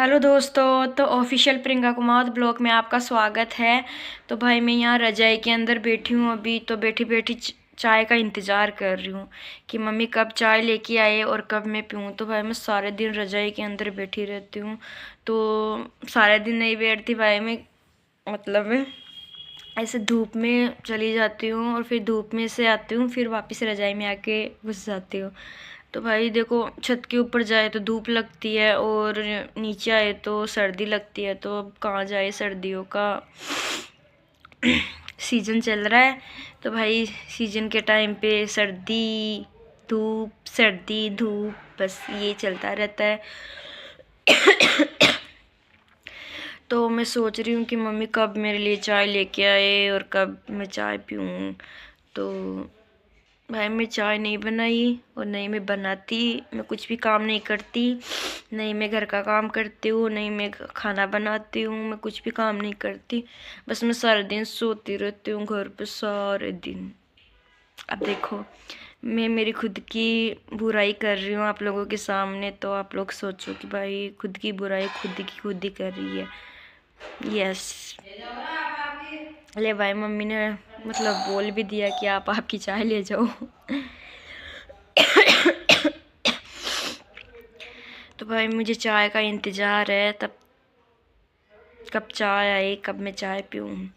Hello दोस्तों, तो official Priyanka Kumar blog में आपका स्वागत है। तो भाई मैं यहाँ रजाई के अंदर बैठी हूँ अभी, तो बैठी बैठी चाय का इंतज़ार कर रही हूँ कि मम्मी कब चाय लेके आए और कब मैं पीऊँ। तो भाई मैं सारे दिन रजाई के अंदर बैठी रहती हूँ, तो सारे दिन नहीं बैठती भाई मैं, मतलब ऐसे धूप में चली जाती हूँ और फिर धूप में से आती हूँ, फिर वापस रजाई में आके घुस जाती हूँ। तो भाई देखो, छत के ऊपर जाए तो धूप लगती है और नीचे आए तो सर्दी लगती है। तो अब कहाँ जाए, सर्दियों का सीज़न चल रहा है। तो भाई सीज़न के टाइम पे सर्दी धूप बस ये चलता रहता है। तो मैं सोच रही हूँ कि मम्मी कब मेरे लिए चाय लेके आए और कब मैं चाय पीऊँ। तो भाई मैं चाय नहीं बनाई और नहीं मैं बनाती, मैं कुछ भी काम नहीं करती, नहीं मैं घर का काम करती हूँ, नहीं मैं खाना बनाती हूँ, मैं कुछ भी काम नहीं करती। बस मैं सारा दिन सोती रहती हूँ घर पे सारे दिन। अब देखो, मैं मेरी खुद की बुराई कर रही हूँ आप लोगों के सामने, तो आप लोग सोचो कि भाई खुद की बुराई खुद ही कर रही है। यस, ले भाई मम्मी ने मतलब बोल भी दिया कि आप आपकी चाय ले जाओ। तो भाई मुझे चाय का इंतज़ार है, तब कब चाय आए, कब मैं चाय पीऊँ।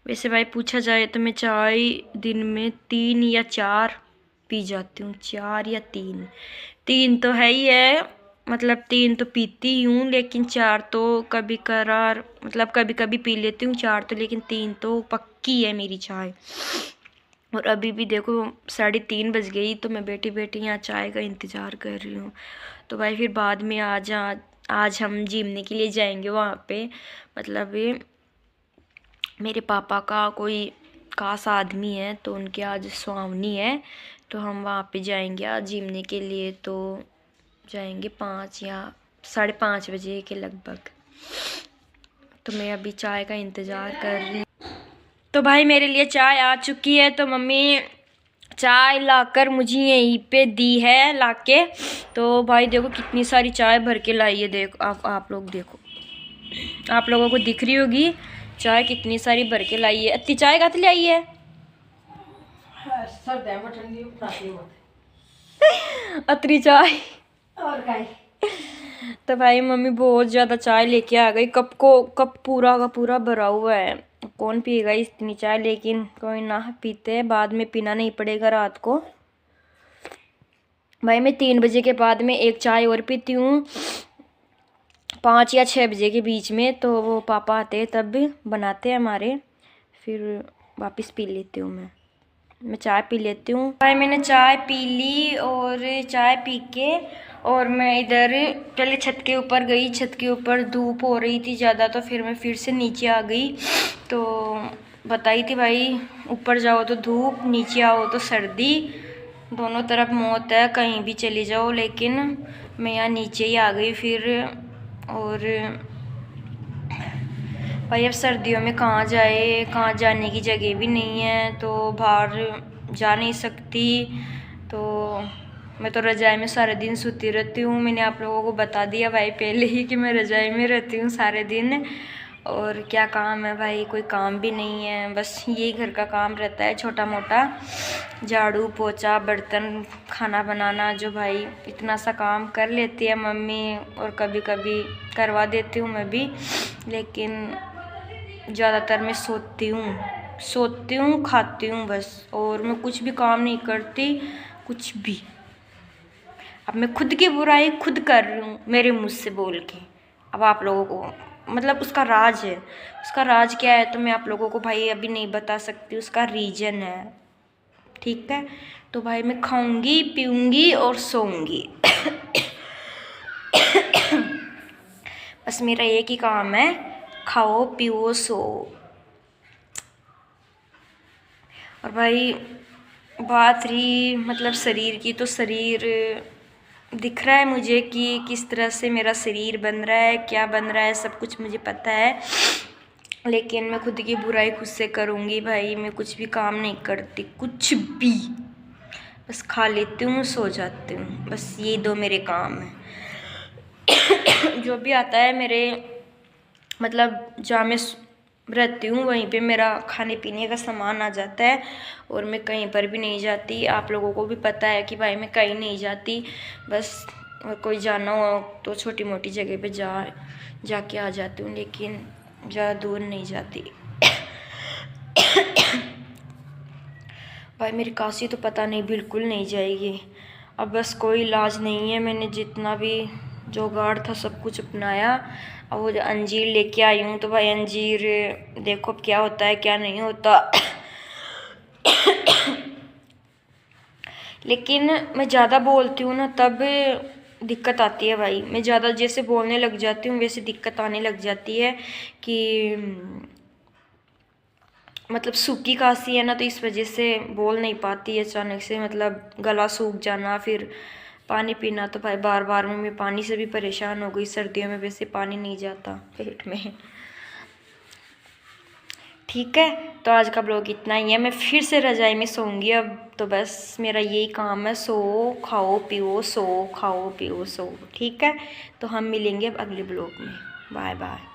वैसे भाई पूछा जाए तो मैं चाय दिन में 3 या 4 पी जाती हूँ, 4 या 3। 3 तो है ही है, मतलब 3 तो पीती ही हूँ, लेकिन 4 तो कभी कभार मतलब कभी कभी पी लेती हूँ 4 तो, लेकिन 3 तो पक्की है मेरी चाय। और अभी भी देखो 3:30 बज गई, तो मैं बैठी बैठी यहाँ चाय का इंतज़ार कर रही हूँ। तो भाई फिर बाद में आज हम जिमने के लिए जाएंगे वहाँ पे, मतलब ये मेरे पापा का कोई खास आदमी है, तो उनके आज सुहावनी है, तो हम वहाँ पे जाएंगे आज जिमने के लिए। तो जाएंगे 5 या 5:30 बजे के लगभग। तो मैं अभी चाय का इंतज़ार कर रही हूँ। तो भाई मेरे लिए चाय आ चुकी है, तो मम्मी चाय लाकर मुझे यहीं पे दी है लाके। तो भाई देखो कितनी सारी चाय भर के लाई है, देखो आप लोग देखो, आप लोगों को दिख रही होगी चाय कितनी सारी भर के लाई है। अत्ती चाय कहाँ ले आई है? अतरी चाय और तो भाई मम्मी बहुत ज़्यादा चाय लेके आ गई, कप पूरा का पूरा भरा हुआ है। कौन पिएगा इतनी चाय, लेकिन कोई ना, पीते हैं, बाद में पीना नहीं पड़ेगा रात को। भाई मैं 3 बजे के बाद में एक चाय और पीती हूँ, 5 या 6 बजे के बीच में। तो वो पापा आते हैं तब भी बनाते हैं हमारे, फिर वापस पी लेती हूँ मैं चाय पी लेती हूँ। भाई मैंने चाय पी ली, और चाय पी के और मैं इधर पहले छत के ऊपर गई। छत के ऊपर धूप हो रही थी ज़्यादा, तो फिर मैं फिर से नीचे आ गई। तो बताई थी भाई, ऊपर जाओ तो धूप, नीचे आओ तो सर्दी, दोनों तरफ मौत है, कहीं भी चली जाओ। लेकिन मैं यहाँ नीचे ही आ गई फिर। और भाई अब सर्दियों में कहाँ जाए, कहाँ जाने की जगह भी नहीं है, तो बाहर जा नहीं सकती। तो मैं तो रज़ाई में सारे दिन सोती रहती हूँ। मैंने आप लोगों को बता दिया भाई पहले ही कि मैं रज़ाई में रहती हूँ सारे दिन। और क्या काम है भाई, कोई काम भी नहीं है, बस यही घर का काम रहता है छोटा मोटा, झाड़ू पोछा बर्तन खाना बनाना, जो भाई इतना सा काम कर लेती है मम्मी, और कभी कभी करवा देती हूँ मैं भी। लेकिन ज़्यादातर मैं सोती हूँ खाती हूँ बस, और मैं कुछ भी काम नहीं करती, कुछ भी। अब मैं खुद की बुराई खुद कर रही हूँ मेरे मुँह से बोल के। अब आप लोगों को मतलब उसका राज है, उसका राज क्या है तो मैं आप लोगों को भाई अभी नहीं बता सकती, उसका रीजन है, ठीक है। तो भाई मैं खाऊंगी पीऊँगी और सोऊंगी। बस मेरा एक ही काम है, खाओ पियो सो। और भाई बात रही मतलब शरीर की, तो शरीर दिख रहा है मुझे कि किस तरह से मेरा शरीर बन रहा है, क्या बन रहा है, सब कुछ मुझे पता है। लेकिन मैं खुद की बुराई खुद से करूँगी भाई, मैं कुछ भी काम नहीं करती, कुछ भी। बस खा लेती हूँ, सो जाती हूँ, बस ये 2 मेरे काम हैं। जो भी आता है मेरे मतलब जहाँ मैं रहती हूँ वहीं पे मेरा खाने पीने का सामान आ जाता है, और मैं कहीं पर भी नहीं जाती। आप लोगों को भी पता है कि भाई मैं कहीं नहीं जाती, बस कोई जाना हो तो छोटी मोटी जगह पे जाके आ जाती हूँ, लेकिन ज़्यादा दूर नहीं जाती। भाई मेरी काशी तो पता नहीं बिल्कुल नहीं जाएगी। अब बस कोई इलाज नहीं है, मैंने जितना भी जुगाड़ था सब कुछ अपनाया। अब वो अंजीर लेके आई हूँ, तो भाई अंजीर देखो अब क्या होता है क्या नहीं होता। लेकिन मैं ज़्यादा बोलती हूँ ना तब दिक्कत आती है भाई। मैं ज़्यादा जैसे बोलने लग जाती हूँ वैसे दिक्कत आने लग जाती है कि मतलब सूखी खांसी है ना, तो इस वजह से बोल नहीं पाती अचानक से, मतलब गला सूख जाना, फिर पानी पीना। तो भाई बार बार में मैं पानी से भी परेशान हो गई, सर्दियों में वैसे पानी नहीं जाता पेट में। ठीक है, तो आज का ब्लॉग इतना ही है। मैं फिर से रजाई में सोऊंगी अब, तो बस मेरा यही काम है, सो खाओ पियो सो, खाओ पियो सो। ठीक है, तो हम मिलेंगे अब अगले ब्लॉग में। Bye bye.